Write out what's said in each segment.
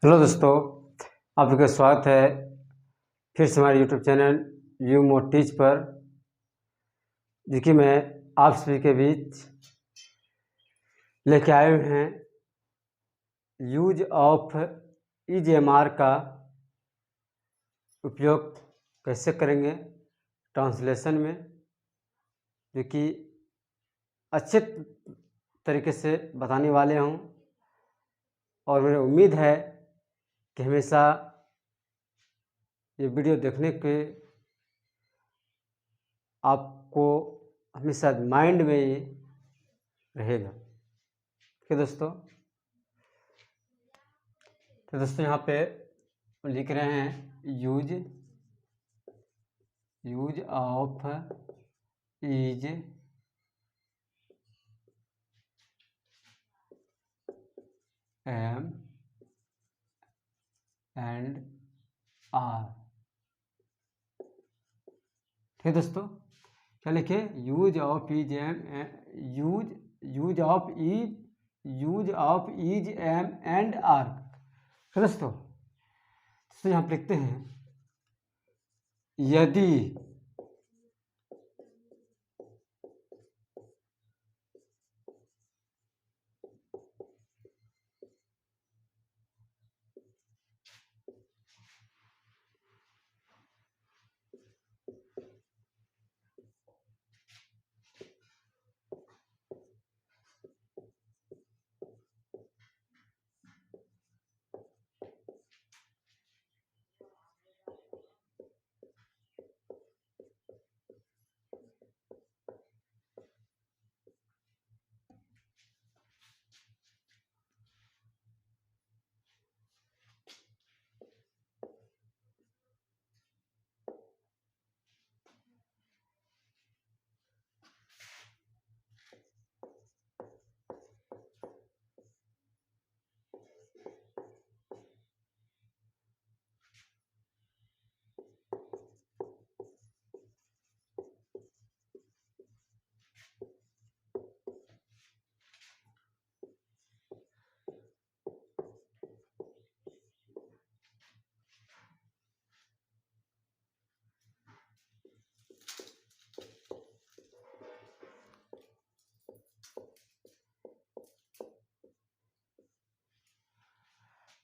Hello दोस्तों, आप लोग का स्वागत है फिर से हमारे YouTube channel you more teach पर, जो कि मैं आप सभी के बीच लेके आए हुए हैं यूज ऑफ EGMR का उपयोग कैसे करेंगे ट्रांसलेशन में, जो कि अच्छे तरीके से बताने वाले हूँ। और मुझे उम्मीद है कि हमेशा ये वीडियो देखने के आपको हमेशा माइंड में ये रहेगा। ठीक है दोस्तों, तो दोस्तों यहाँ पे लिख रहे हैं use of is am and are. ठीक है दोस्तों, क्या लिखे? Use of is am use of is am and are. ठीक है दोस्तों, तो यहाँ पे लिखते हैं यदि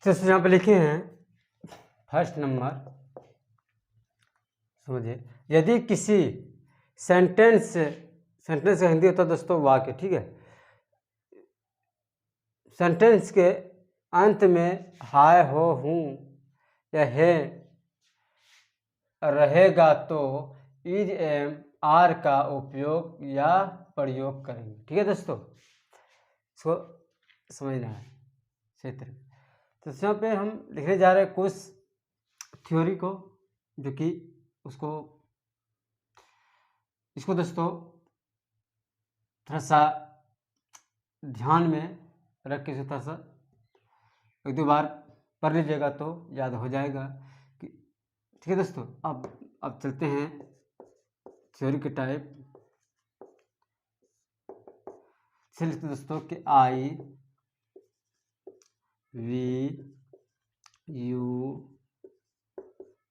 जैसे यहाँ पे लिखे हैं फर्स्ट नंबर, समझिए, यदि किसी सेंटेंस का हिंदी होता है दोस्तों वाक्य। ठीक है, सेंटेंस के अंत में हाय हो हूँ या है रहेगा तो इज एम आर का उपयोग या प्रयोग करेंगे। ठीक है दोस्तों, इसको समझना है सही तरह। तो यहाँ पे हम लिखने जा रहे हैं कुछ थ्योरी को, जो कि इसको दोस्तों थोड़ा सा ध्यान में रख के थोड़ा सा एक दो बार पढ़ लीजिएगा तो याद हो जाएगा कि ठीक है दोस्तों। अब चलते हैं थ्योरी के टाइप से। लिखते दोस्तों कि I we you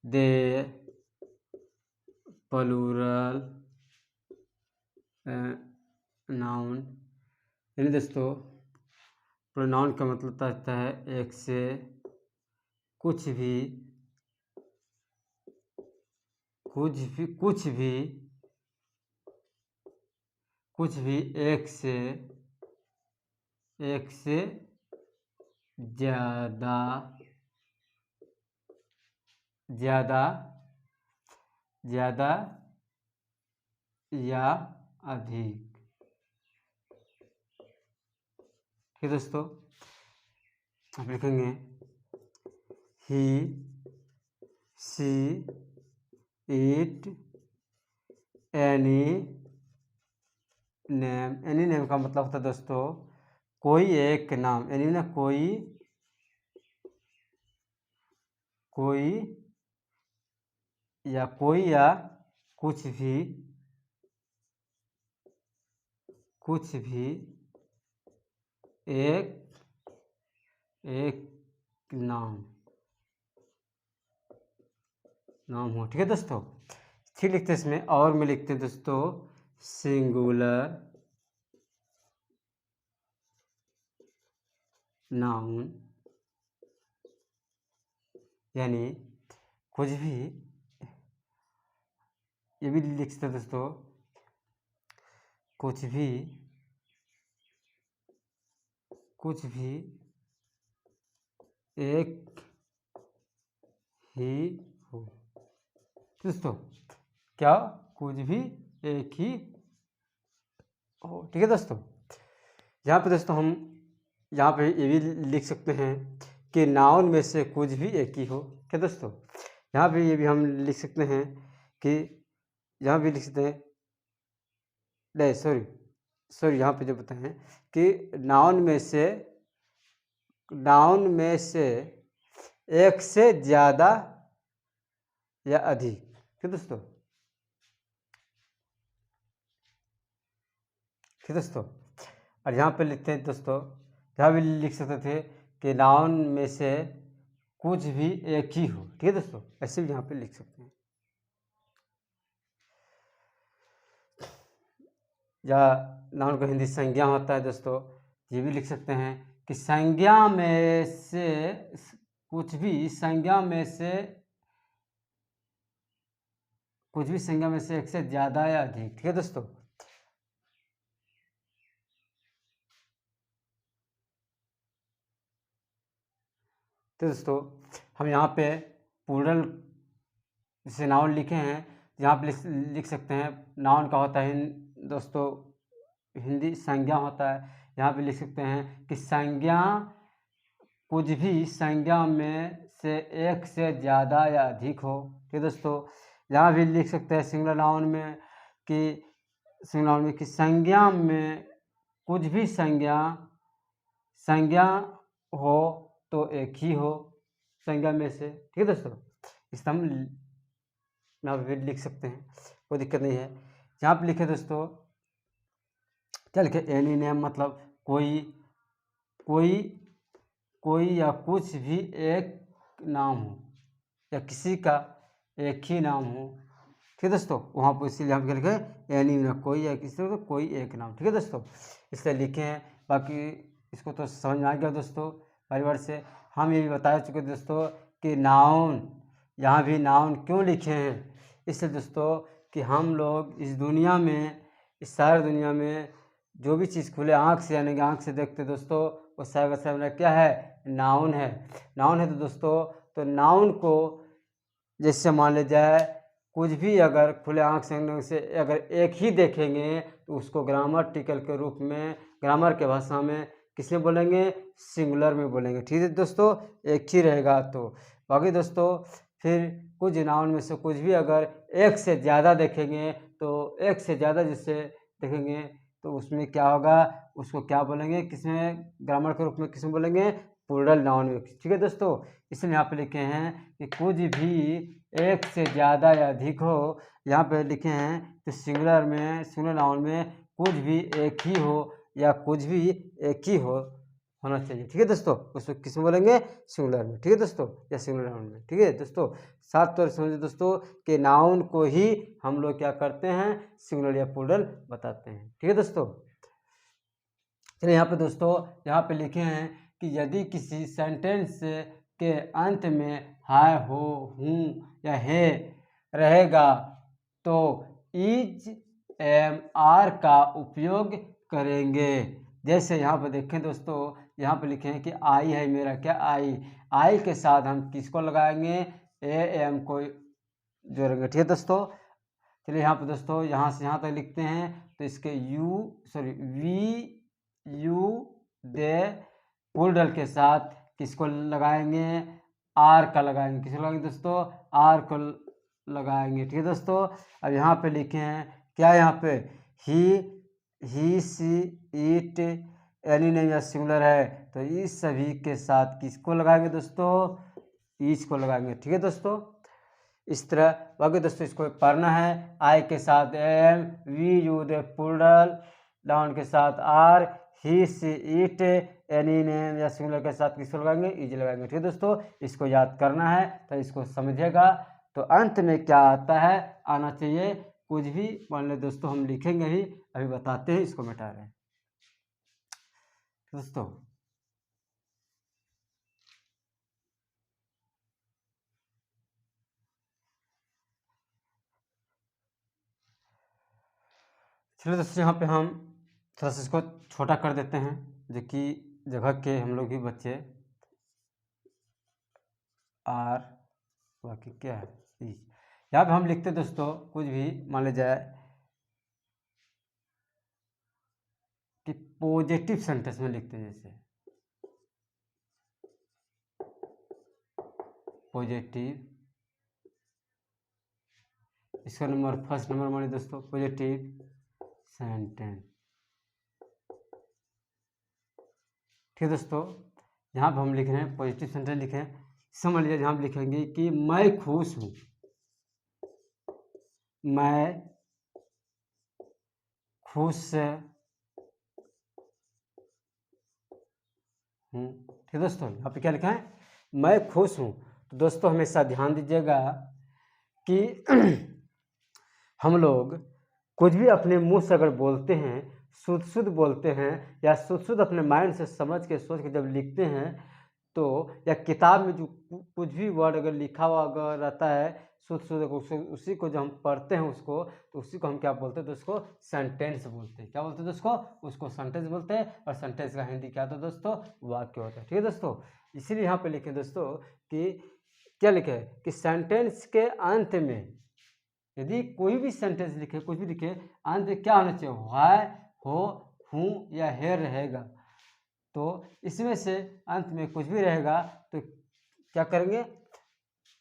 they plural noun. यानी दोस्तों प्रोनाउन का मतलब होता है एक से कुछ भी एक से ज्यादा या अधिक। ठीक है दोस्तों, आप लिखेंगे ही सी इट एनी नेम का मतलब होता है दोस्तों कोई एक नाम, यानी ना कोई या कुछ भी एक नाम नाम हो। ठीक है दोस्तों, ठीक लिखते हैं इसमें। और में लिखते हैं दोस्तों सिंगुलर नाउन, यानी कुछ भी, ये भी लिख सकते हैं दोस्तों, कुछ भी एक ही हो। दोस्तों क्या, कुछ भी एक ही हो। ठीक है दोस्तों, यहाँ पे दोस्तों हम यहाँ पे ये भी लिख सकते हैं कि नाउन में से कुछ भी एक ही हो। क्या दोस्तों, यहाँ पे ये भी हम लिख सकते हैं कि, यहाँ भी लिख सकते हैं, नहीं सॉरी यहाँ पे जो बताएं कि नाउन में से एक से ज़्यादा या अधिक। ठीक दोस्तों, ठीक दोस्तों, और यहाँ पे लिखते हैं दोस्तों, यहाँ भी लिख सकते थे कि नाउन में से कुछ भी एक ही हो। ठीक है दोस्तों, ऐसे भी यहाँ पे लिख सकते हैं। या नाउन का हिंदी संज्ञा होता है दोस्तों, ये भी लिख सकते हैं कि संज्ञा में से कुछ भी संज्ञा में से एक से ज़्यादा या अधिक। ठीक है दोस्तों, तो दोस्तों हम यहाँ पे प्लूरल जैसे नाउन लिखे हैं, यहाँ पे लिख सकते हैं। नाउन का होता है दोस्तों हिंदी संज्ञा होता है। यहाँ पे लिख सकते हैं कि संज्ञा कुछ भी संज्ञा में से एक से ज़्यादा या अधिक हो। ठीक है दोस्तों, यहाँ भी लिख सकते हैं सिंगुलर नाउन में कि संज्ञा में कुछ भी संज्ञा हो तो एक ही हो संज्ञा में से। ठीक है दोस्तों, इस हम यहाँ पे लिख सकते हैं, कोई दिक्कत नहीं है। यहाँ पे लिखे दोस्तों, क्या लिखे, एनी नेम, मतलब कोई या कुछ भी एक नाम हो, या किसी का एक ही नाम हो। ठीक है दोस्तों, वहाँ पर इसीलिए हम क्या लिखे, एनी नेम, कोई या किसी का कोई एक नाम। ठीक है दोस्तों, इसलिए लिखे हैं। बाकी इसको तो समझ में आ गया दोस्तों। बार से हम ये भी बता चुके दोस्तों कि नाउन, यहाँ भी नाउन क्यों लिखे हैं, इसलिए दोस्तों कि हम लोग इस सारी दुनिया में जो भी चीज़ खुले आँख से, यानी कि आँख से देखते दोस्तों, वो सारा क्या है, नाउन है। तो दोस्तों, तो नाउन को जैसे मान लिया जाए, कुछ भी अगर खुले आँख से अगर एक ही देखेंगे तो उसको ग्रामटिकल के रूप में, ग्रामर के भाषा में किसमें बोलेंगे, सिंगुलर में बोलेंगे। ठीक है दोस्तों, एक ही रहेगा। तो बाकी दोस्तों फिर कुछ नाउन में से कुछ भी अगर एक से ज़्यादा देखेंगे तो एक से ज़्यादा जिससे देखेंगे तो उसमें क्या होगा, उसको क्या बोलेंगे, किसमें, ग्रामर के रूप में किसमें बोलेंगे, प्लूरल नाउन में। ठीक है दोस्तों, इसलिए यहाँ पे लिखे हैं कि कुछ भी एक से ज़्यादा या अधिक हो। यहाँ पे लिखे हैं तो सिंगुलर नाउन में कुछ भी एक ही हो या कुछ भी एक ही होना चाहिए। ठीक है दोस्तों, उसको किस में बोलेंगे, सिंगुलर में। ठीक है दोस्तों, या सिंगुलर नाउन में। ठीक है दोस्तों, साफ तौर से समझिए दोस्तों कि नाउन को ही हम लोग क्या करते हैं, सिंगुलर या प्लूरल बताते हैं। ठीक है दोस्तों, चलिए यहाँ पे दोस्तों, यहाँ पे लिखे हैं कि यदि किसी सेंटेंस के अंत में हाय, हो, हूँ या है रहेगा तो इज, एम, आर का उपयोग करेंगे। जैसे यहाँ पे देखें दोस्तों, यहाँ पे लिखे हैं कि आई है मेरा, क्या आई के साथ हम किसको लगाएंगे, ए एम को जोड़ेंगे। ठीक है दोस्तों, चलिए यहाँ पे दोस्तों यहाँ से यहाँ तक लिखते हैं तो इसके यू दे प्लूरल के साथ किसको लगाएंगे, आर का लगाएंगे। किसको लगाएंगे दोस्तों, आर को लगाएंगे। ठीक है दोस्तों, अब यहाँ पे लिखे हैं क्या, यहाँ पे ही सी इट, एनी नेम या सिंगुलर है तो इस सभी के साथ किसको लगाएंगे दोस्तों, ईच को लगाएंगे। ठीक है दोस्तों, इस तरह। बाकी दोस्तों इसको पढ़ना है, आई के साथ am, we you they plural, noun के साथ are, he she it, any name या सिंगुलर के साथ किसको लगाएंगे, इज लगाएंगे। ठीक है दोस्तों, इसको याद करना है तो इसको समझिएगा। तो अंत में क्या आता है, आना चाहिए कुछ भी, मान लो दोस्तों हम लिखेंगे ही, अभी बताते हैं, इसको मिटा रहे हैं दोस्तों। चलिए दोस्तों, यहाँ पे हम थोड़ा सा इसको छोटा कर देते हैं, जो कि जगह के हम लोग भी बच्चे आर, बाकी क्या है ई। यहाँ पे हम लिखते हैं दोस्तों कुछ भी, मान लिया जाए कि पॉजिटिव सेंटेंस में लिखते हैं, जैसे पॉजिटिव, इसका नंबर फर्स्ट नंबर मानिए दोस्तों पॉजिटिव सेंटेंस। ठीक है दोस्तों, यहाँ पर हम लिख रहे हैं पॉजिटिव सेंटेंस लिखे हैं। समझ लीजिए, यहाँ हम लिखेंगे कि मैं खुश हूँ, मैं खुश हूँ। ठीक है दोस्तों, यहाँ पे क्या लिखा है, मैं खुश हूँ। तो दोस्तों हमेशा ध्यान दीजिएगा कि हम लोग कुछ भी अपने मुंह से अगर बोलते हैं, शुद्ध शुद्ध बोलते हैं, या शुद्ध शुद्ध अपने माइंड से समझ के सोच के जब लिखते हैं, तो या किताब में जो कुछ भी वर्ड अगर लिखा हुआ अगर रहता है शुद्ध शुद्ध, उसी को जब हम पढ़ते हैं उसको, तो उसी को हम क्या बोलते हैं दोस्तों, सेंटेंस बोलते हैं। क्या बोलते हैं दोस्तों, उसको सेंटेंस बोलते हैं। और सेंटेंस का हिंदी क्या होता है दोस्तों, वाक्य होता है। ठीक है दोस्तों, इसीलिए यहाँ पे लिखे दोस्तों कि क्या लिखे है कि सेंटेंस के अंत में यदि कोई भी सेंटेंस लिखे, कुछ भी लिखे, अंत में क्या होना चाहिए, है, हो, हूँ या है रहेगा। तो इसमें से अंत में कुछ भी रहेगा तो क्या करेंगे,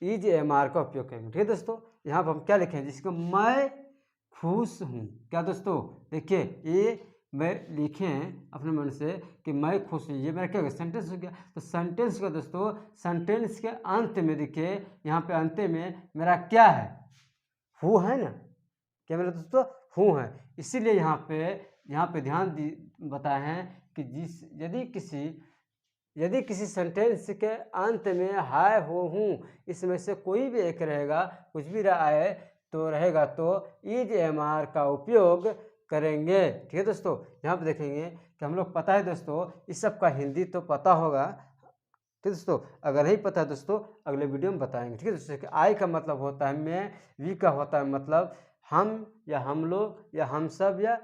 इज एम आर का उपयोग करेंगे। ठीक है दोस्तों, यहाँ पर हम क्या लिखें, जिसको मैं खुश हूँ। क्या दोस्तों, देखिए ये मैं लिखे हैं अपने मन से कि मैं खुश हूँ, ये मेरा क्या हो गया, सेंटेंस हो गया। तो सेंटेंस का दोस्तों, सेंटेंस के अंत में देखिए, यहाँ पे अंत में मेरा क्या है, हु है ना, क्या मेरा दोस्तों, हु है। इसीलिए यहाँ पे ध्यान बताए हैं कि यदि किसी सेंटेंस के अंत में हाय हो हूँ, इसमें से कोई भी एक रहेगा, कुछ भी आए तो रहेगा, तो इज एम आर का उपयोग करेंगे। ठीक है दोस्तों, यहाँ पे देखेंगे कि हम लोग, पता है दोस्तों इस सब का हिंदी तो पता होगा। ठीक है दोस्तों, अगर नहीं पता है दोस्तों अगले वीडियो में बताएंगे। ठीक है दोस्तों, आई का मतलब होता है मैं, वी का होता है मतलब हम या हम लोग या हम सब या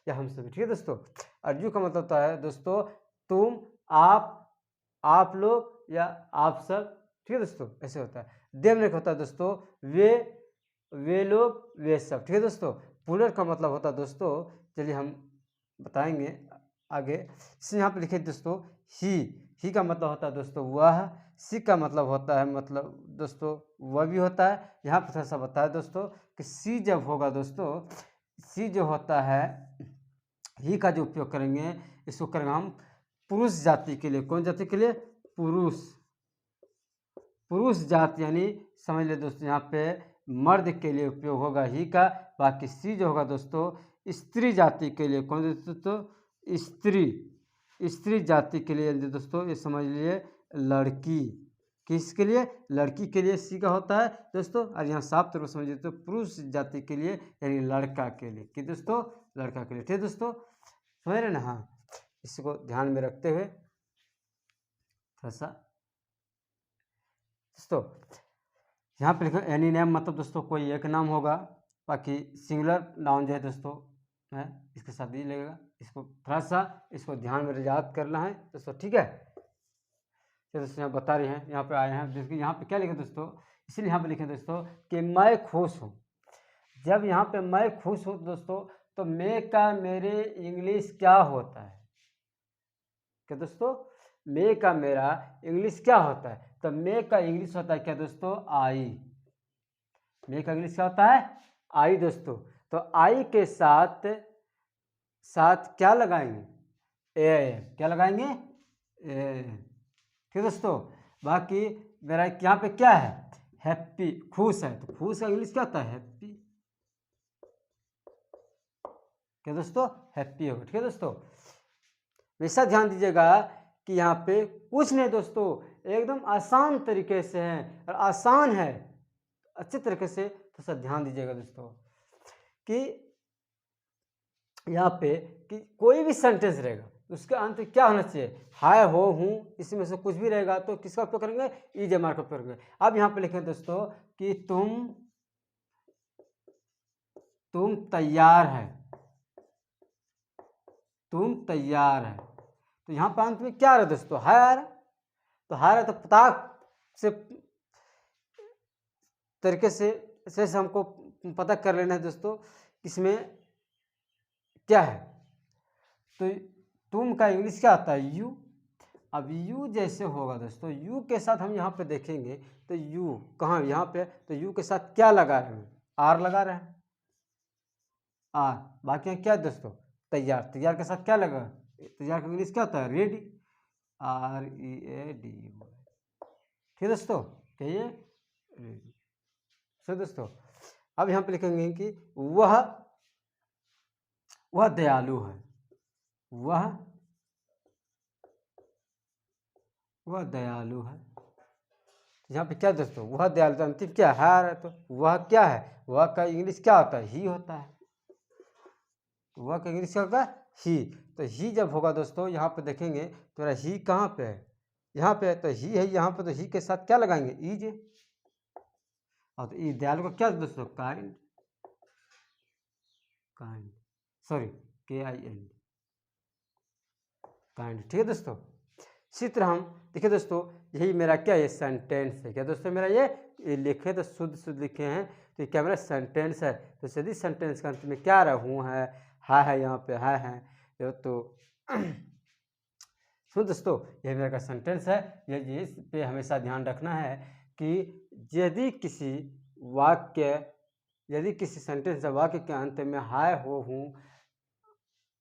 हम सभी। ठीक है दोस्तों, और यू का मतलब होता है दोस्तों तुम, आप लोग या आप सब। ठीक है दोस्तों, ऐसे होता है। देव ने होता है दोस्तों वे लोग वे सब। ठीक है दोस्तों, पुलर का मतलब होता है दोस्तों, चलिए हम बताएंगे आगे। यहाँ पे लिखे दोस्तों ही का मतलब होता है दोस्तों वह, सी का मतलब होता है मतलब दोस्तों वह भी होता है। यहाँ पर थोड़ा सा बताया दोस्तों कि सी जब होगा दोस्तों, सी जो होता है, ही का जो उपयोग करेंगे, इसको करेंगे हम पुरुष जाति के लिए। कौन जाति के लिए, पुरुष जाति, यानी समझ ले दोस्तों यहाँ पे मर्द के लिए उपयोग होगा ही का। बाकी सी जो होगा दोस्तों स्त्री जाति के लिए। कौन दोस्तों, स्त्री जाति के लिए दोस्तों, ये समझ लीजिए लड़की, किसके लिए, लड़की के लिए सी का होता है दोस्तों। और यहाँ साफ तौर पर समझिए तो पुरुष जाति के लिए यानी लड़का के लिए, कि दोस्तों लड़का के लिए। ठीक है दोस्तों, समझ रहे ना, हाँ, इसको ध्यान में रखते हुए थोड़ा सा दोस्तों यहाँ पे लिखो एनी नेम, मतलब दोस्तों कोई एक नाम होगा। बाकी सिंगुलर नाउन जो है दोस्तों है, इसके साथ ही लगेगा। इसको थोड़ा सा इसको ध्यान में याद करना है दोस्तों। ठीक है, तो दोस्तों यहाँ बता रहे हैं, यहाँ पे आए हैं, देखिए यहाँ पे क्या लिखे दोस्तों, इसलिए यहाँ पे लिखे दोस्तों कि मैं खुश हूँ। जब यहाँ पे मैं खुश हूँ दोस्तों, तो मैं का मेरे इंग्लिश क्या होता है, क्या दोस्तों, मैं का मेरा इंग्लिश क्या होता है, तो मैं का इंग्लिश होता है क्या दोस्तों, आई। मैं का इंग्लिश क्या होता है, आई दोस्तों। तो आई के साथ क्या लगाएंगे, ए, क्या लगाएंगे, ए। ठीक दोस्तों, बाकी मेरा यहाँ पे क्या है, हैप्पी, खुश है, तो खुश का इंग्लिश क्या होता है, हैप्पी। क्या दोस्तों, हैप्पी होगा। ठीक है दोस्तों, हमेशा ध्यान दीजिएगा कि यहाँ पे कुछ नहीं दोस्तों, एकदम आसान तरीके से है और आसान है, अच्छे तरीके से थोड़ा सा ध्यान दीजिएगा दोस्तों कि यहाँ पे कि कोई भी सेंटेंस रहेगा उसके अंत में क्या होना चाहिए, है, हो, हूँ, इसमें से कुछ भी रहेगा तो किसका उपयोग करेंगे, इज एम आर का उपयोग करेंगे। अब यहाँ पे लिखें दोस्तों कि तुम तैयार है, तुम तैयार है, तो यहाँ पर अंत में क्या आ रहा है दोस्तों, है आ रहा, तो है रहा, तो पता से तरीके से हमको पता कर लेना है दोस्तों इसमें क्या है। तो तुम का इंग्लिश क्या आता है, यू। अब यू जैसे होगा दोस्तों, यू के साथ हम यहाँ पे देखेंगे तो यू कहाँ, यहाँ पे, तो यू के साथ क्या लगा रहे हैं, आर लगा रहे हैं, आर। बाकी यहाँ क्या है दोस्तों, तैयार, तैयार के साथ क्या लगा, तैयार का इंग्लिश क्या होता है, रेडी, READY। ठीक है दोस्तों, कहिए रेडी। सो दोस्तों अब यहाँ पे लिखेंगे कि वह दयालु है, वह दयालु है। यहाँ पे क्या दोस्तों, वह दयालु, तो अंतिम क्या है, तो वह क्या है, वह का इंग्लिश क्या होता है, ही होता है, वह का इंग्लिश क्या होगा, ही। तो ही जब होगा दोस्तों यहाँ पे देखेंगे तो मेरा ही कहाँ पे है, यहाँ पे है, तो ही है यहाँ पे, तो ही के साथ क्या लगाएंगे, इज। और तो ई दयालु का क्या दोस्तों, काइंड, सॉरी KIND, काइंड। ठीक है दोस्तों, इसी तरह हम देखिए दोस्तों, यही मेरा क्या, ये सेंटेंस है क्या दोस्तों, मेरा ये लिखे तो शुद्ध लिखे हैं, तो ये क्या मेरा सेंटेंस है। तो यदि सेंटेंस का अंत में क्या रहा, हूँ है यहाँ पे है तो सुन दोस्तों, यही मेरा का सेंटेंस है। ये इस पे हमेशा ध्यान रखना है कि यदि किसी सेंटेंस या वाक्य के अंत में है, हो, हूँ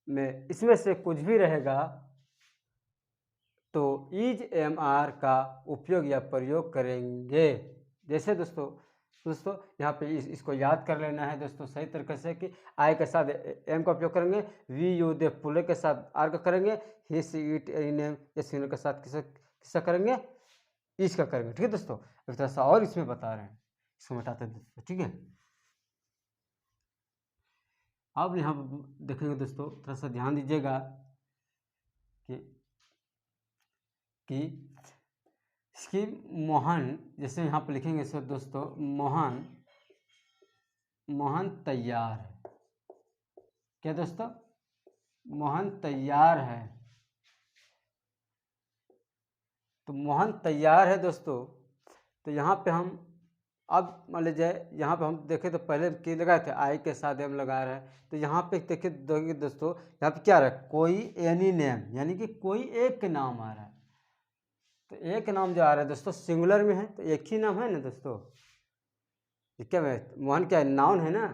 में इसमें से कुछ भी रहेगा तो इज एम आर का उपयोग या प्रयोग करेंगे। जैसे दोस्तों यहाँ पे इसको याद कर लेना है दोस्तों सही तरीके से कि आई के साथ एम का उपयोग करेंगे, वी यू दे पुले के साथ आर का करेंगे, ही सी इट एम या के साथ किसका करेंगे, इज का करेंगे। ठीक है दोस्तों, अभी थोड़ा सा और इसमें बता रहे हैं, इसको मिटाते हैं दोस्तों। ठीक है, अब यहाँ देखेंगे दोस्तों, थोड़ा सा ध्यान दीजिएगा कि इसकी मोहन, जैसे यहाँ पर लिखेंगे सर दोस्तों, मोहन तैयार है, क्या दोस्तों, मोहन तैयार है, तो मोहन तैयार है दोस्तों। तो यहाँ पे हम अब मान लीजिए यहाँ पे हम देखें तो पहले की लगाए थे, आई के साथ हम लगा रहे हैं, तो यहाँ पे देखिए दोस्तों, यहाँ पे क्या रहा है, कोई एनी नेम, यानी कि कोई एक नाम आ रहा है। तो एक नाम जो आ रहा है दोस्तों सिंगुलर में है, तो एक ही नाम है ना दोस्तों, क्या है, मोहन क्या है, नाउन है ना,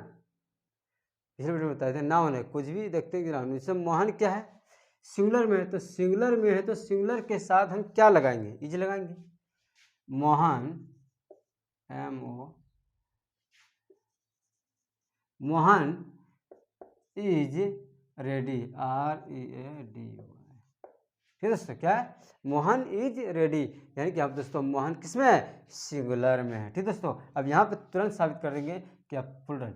पिछले वीडियो में बताए थे नाउन है, कुछ भी देखते हैं कि नाउन। जैसे मोहन क्या है, सिंगुलर में है, तो सिंगुलर के साथ हम क्या लगाएंगे, इज लगाएंगे, Mohan Mohan is ready, READY। ठीक है दोस्तों, क्या है, मोहन इज रेडी, यानी कि आप दोस्तों मोहन किस में है, सिंगुलर में है। ठीक दोस्तों, अब यहाँ पे तुरंत साबित कर देंगे कि आप प्लूरल,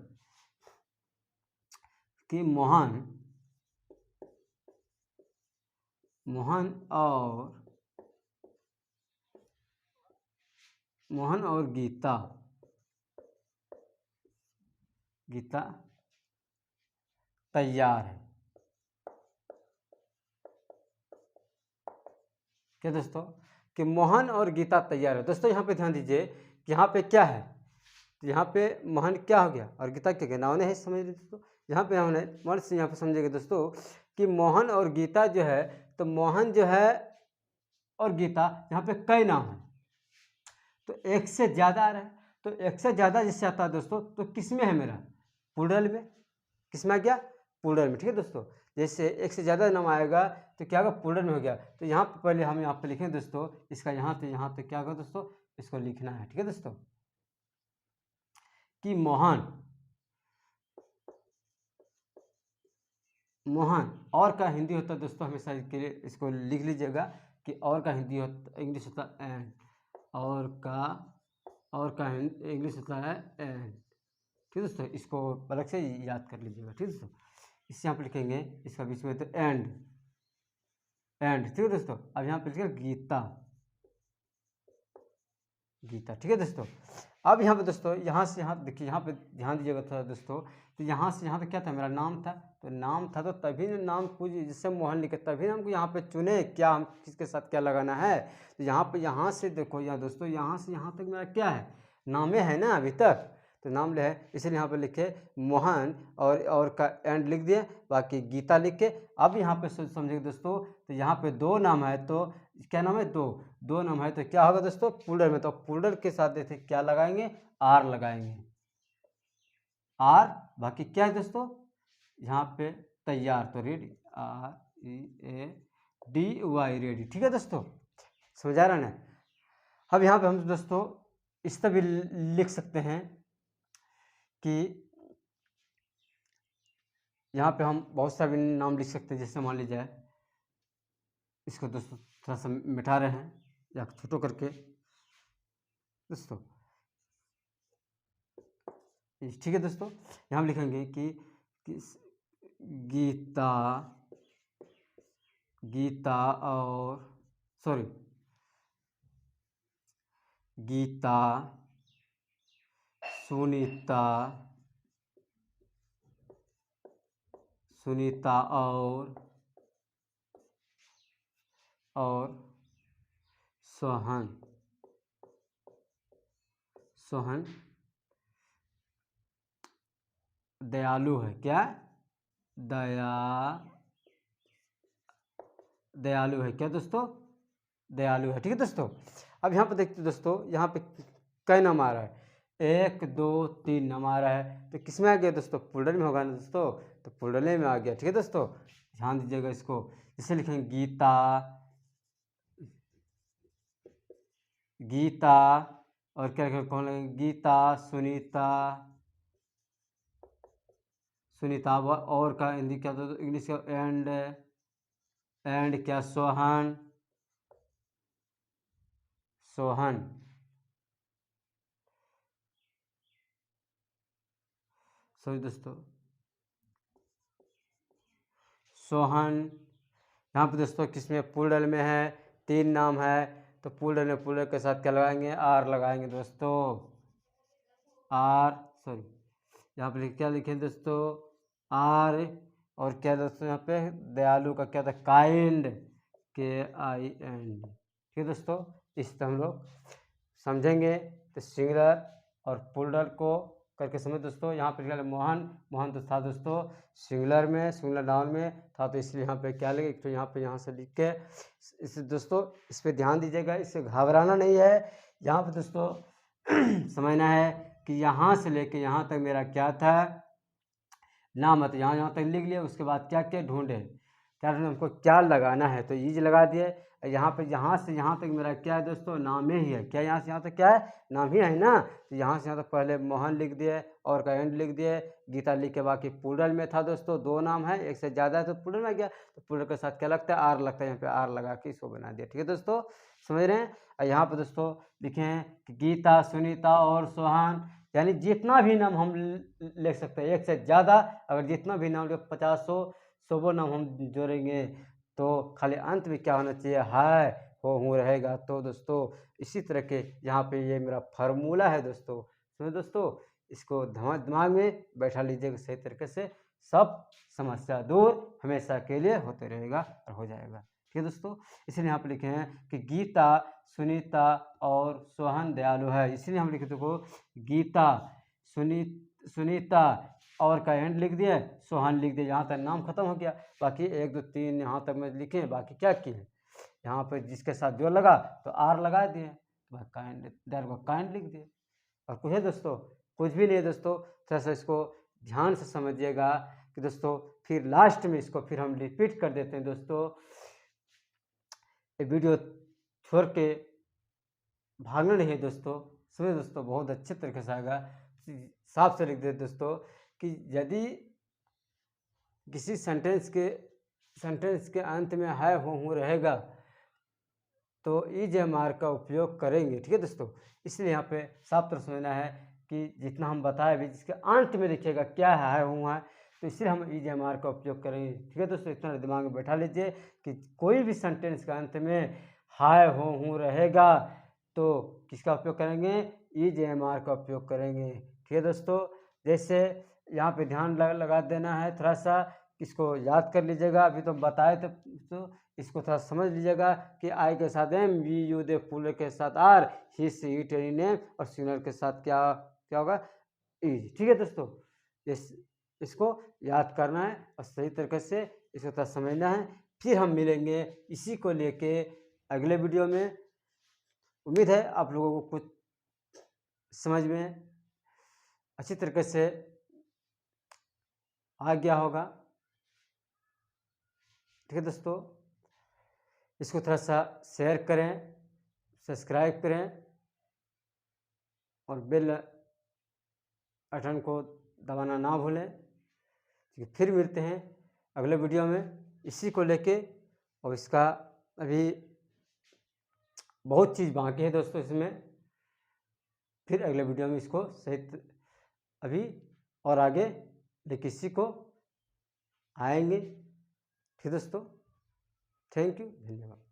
कि मोहन और गीता तैयार है, क्या दोस्तों, कि मोहन और गीता तैयार है। दोस्तों यहाँ पे ध्यान दीजिए कि यहाँ पे क्या है, यहाँ पे मोहन क्या हो गया और गीता क्या गया, नाउन है, समझ लीजिए दोस्तों। यहाँ पे हमने मन से यहाँ पे समझेंगे दोस्तों कि मोहन और गीता जो है, तो मोहन जो है और गीता यहाँ पे कई नाम है, तो एक से ज़्यादा आ रहा है, तो एक से ज़्यादा जिससे आता है दोस्तों, तो किस में है मेरा, प्लूरल में, किस में आ गया, प्लूरल में। ठीक है दोस्तों, जैसे एक से ज़्यादा नाम आएगा तो क्या होगा, प्लूरल में हो गया। तो यहाँ पर पहले हम यहाँ पे लिखें दोस्तों, इसका यहाँ पे क्या होगा दोस्तों, इसको लिखना है। ठीक है दोस्तों, कि मोहन मोहन। और का हिंदी होता है दोस्तों, हमेशा इसके लिए इसको लिख लीजिएगा कि और का हिंदी होता, इंग्लिश होता है एंड। और का इंग्लिश होता है एंड। ठीक है दोस्तों, इसको अलग से याद कर लीजिएगा। ठीक है दोस्तों, इससे यहाँ पर लिखेंगे इसका बीच में तो एंड, ठीक है दोस्तों। अब यहाँ पे लिखिए गीता, ठीक है दोस्तों। अब यहाँ पे दोस्तों यहाँ से यहाँ देखिए, यहाँ पे ध्यान दीजिएगा थोड़ा दोस्तों। तो यहाँ से यहाँ पे क्या था, मेरा नाम था, तो नाम था तो तभी नाम कुछ जिससे मोहन लिखे, तभी हमको यहाँ पे चुने क्या हम किसके साथ क्या लगाना है। तो यहाँ पे यहाँ से देखो यहाँ दोस्तों, यहाँ से यहाँ तक मेरा क्या है, नामे है ना अभी तक, तो नाम ले है, इसलिए यहाँ पे लिखे मोहन और का एंड लिख दिए, बाकी गीता लिख के। अब यहाँ पे समझिए दोस्तों, तो यहाँ पे दो नाम है, तो क्या नाम है, दो नाम है, तो क्या होगा दोस्तों, पुलर में, तो पुलर के साथ देखिए क्या लगाएंगे, आर लगाएंगे, आर। बाकी क्या है दोस्तों, यहाँ पे तैयार, तो रेडी, READY, रेडी। ठीक है दोस्तों, समझ आ रहा है ना। अब यहाँ पे हम दोस्तों इस तरह भी लिख सकते हैं कि यहाँ पे हम बहुत सारे नाम लिख सकते हैं। जैसे मान लीजिए इसको दोस्तों थोड़ा सा मिटा रहे हैं या छोटो करके दोस्तों, ठीक है दोस्तों। यहाँ हम लिखेंगे कि गीता और गीता, सुनीता और सोहन दयालु है, क्या दयालु है, क्या दोस्तों, दयालु है। ठीक है दोस्तों। अब यहाँ पे देखते दोस्तों, यहाँ पे कई नाम आ रहा है, 1 2 3 नाम आ रहा है, तो किस में आ गया दोस्तों, पुलर में होगा ना दोस्तों, तो पुलर में आ गया। ठीक है दोस्तों, ध्यान दीजिएगा इसको। इसे लिखेंगे गीता और क्या कौन लगेंगे, गीता, सुनीता और का हिंदी क्या तो इंग्लिश का एंड क्या, सोहन। सॉरी दोस्तों, सोहन। यहाँ पे दोस्तों किसमें, पुलर में है, 3 नाम है, तो पुलर में पुलर के साथ क्या लगाएंगे, आर लगाएंगे दोस्तों, यहाँ पे क्या लिखें दोस्तों, आर। और क्या दोस्तों, यहाँ पे दयालु का क्या था, काइंड, KIND। ठीक है दोस्तों, इस तरह हम लोग समझेंगे। तो सिंगुलर और पुलर को करके समझ दोस्तों। यहाँ पे लिखा मोहन तो था दोस्तों सिंगुलर में, सिंगुलर नाउन में था, तो इसलिए यहाँ पे क्या लगे, तो यहाँ से लिख के इसे दोस्तों इस पर ध्यान दीजिएगा, इससे घबराना नहीं है। यहाँ पे दोस्तों समझना है कि यहाँ से लेके यहाँ तक मेरा क्या था, नाम है, तो यहाँ तक लिख लिया। उसके बाद क्या क्या ढूंढे, हमको क्या लगाना है, तो ईज लगा दिए। यहाँ पे यहाँ से यहाँ तक मेरा क्या है दोस्तों, नाम ही है, क्या यहाँ से यहाँ तक क्या है, नाम ही है ना। तो यहाँ से यहाँ तक पहले मोहन लिख दिए और का एंड लिख दिए, गीता लिख के बाकी पुलर में था दोस्तों, 2 नाम है, एक से ज़्यादा है तो पुलर में आ गया, तो पुलर के साथ क्या लगता है, आर लगता है, यहाँ पे आर लगा के इसको बना दिया। ठीक है दोस्तों, समझ रहे हैं। और यहाँ पर दोस्तों लिखे हैं कि गीता, सुनीता और सोहन, यानी जितना भी नाम हम लिख सकते हैं, एक से ज़्यादा, अगर जितना भी नाम 50 100 नाम हम जोड़ेंगे, तो खाली अंत में क्या होना चाहिए, है हो रहेगा। तो दोस्तों इसी तरह के यहाँ पे ये मेरा फार्मूला है दोस्तों, सुनो दोस्तों, इसको दिमाग में बैठा लीजिएगा सही तरीके से, सब समस्या दूर हमेशा के लिए होते रहेगा और हो जाएगा। ठीक है दोस्तों, इसलिए यहाँ पे लिखे हैं कि गीता, सुनीता और सोहन दयालु है, इसलिए हम लिखे देखो गीता, सुनीता और का एंड लिख दिया, सोहन लिख दिया, यहाँ तक नाम खत्म हो गया। बाकी 1 2 3 यहाँ तक में लिखे, बाकी क्या किए, यहाँ पर जिसके साथ जो लगा तो आर लगा दिए, काइंड लिख दिए। और कुछ है दोस्तों, कुछ भी नहीं है दोस्तों। थोड़ा सा इसको ध्यान से समझिएगा कि दोस्तों फिर लास्ट में इसको फिर हम रिपीट कर देते हैं दोस्तों। ये वीडियो छोड़ के भागना नहीं है दोस्तों, समझे दोस्तों, बहुत अच्छे तरीके से आएगा। साफ से लिख दे दोस्तों कि यदि किसी सेंटेंस के अंत में है हूँ रहेगा तो इज एम आर का उपयोग करेंगे। ठीक है दोस्तों, इसलिए यहाँ पे साफ तरह समझना है कि जितना हम बताए भी जिसके अंत में लिखिएगा क्या है हूँ है, तो इसलिए हम इज एम आर का उपयोग करेंगे। ठीक है दोस्तों, इतना दिमाग में बैठा लीजिए कि कोई भी सेंटेंस के अंत में हाय हो हूँ रहेगा तो किसका उपयोग करेंगे, इज एम आर का उपयोग करेंगे। ठीक है दोस्तों, जैसे यहाँ पे ध्यान लगा देना है, थोड़ा सा इसको याद कर लीजिएगा। अभी तो बताए तो इसको थोड़ा समझ लीजिएगा कि आई के साथ am, we you they, plural के साथ are, he she it any name, और सिनर के साथ क्या क्या होगा, इज। ठीक है दोस्तों, इसको याद करना है और सही तरीके से इसको थोड़ा समझना है। फिर हम मिलेंगे इसी को लेके अगले वीडियो में। उम्मीद है आप लोगों को कुछ समझ में अच्छी तरीके से आ गया होगा। ठीक है दोस्तों, इसको थोड़ा सा शेयर करें, सब्सक्राइब करें और बेल आइकन को दबाना ना भूलें। ठीक है, फिर मिलते हैं अगले वीडियो में इसी को लेके। और इसका अभी बहुत चीज़ बाकी है दोस्तों इसमें, फिर अगले वीडियो में इसको सही अभी और आगे लेकिन इसी को आएंगे। ठीक दोस्तों, थैंक यू, धन्यवाद।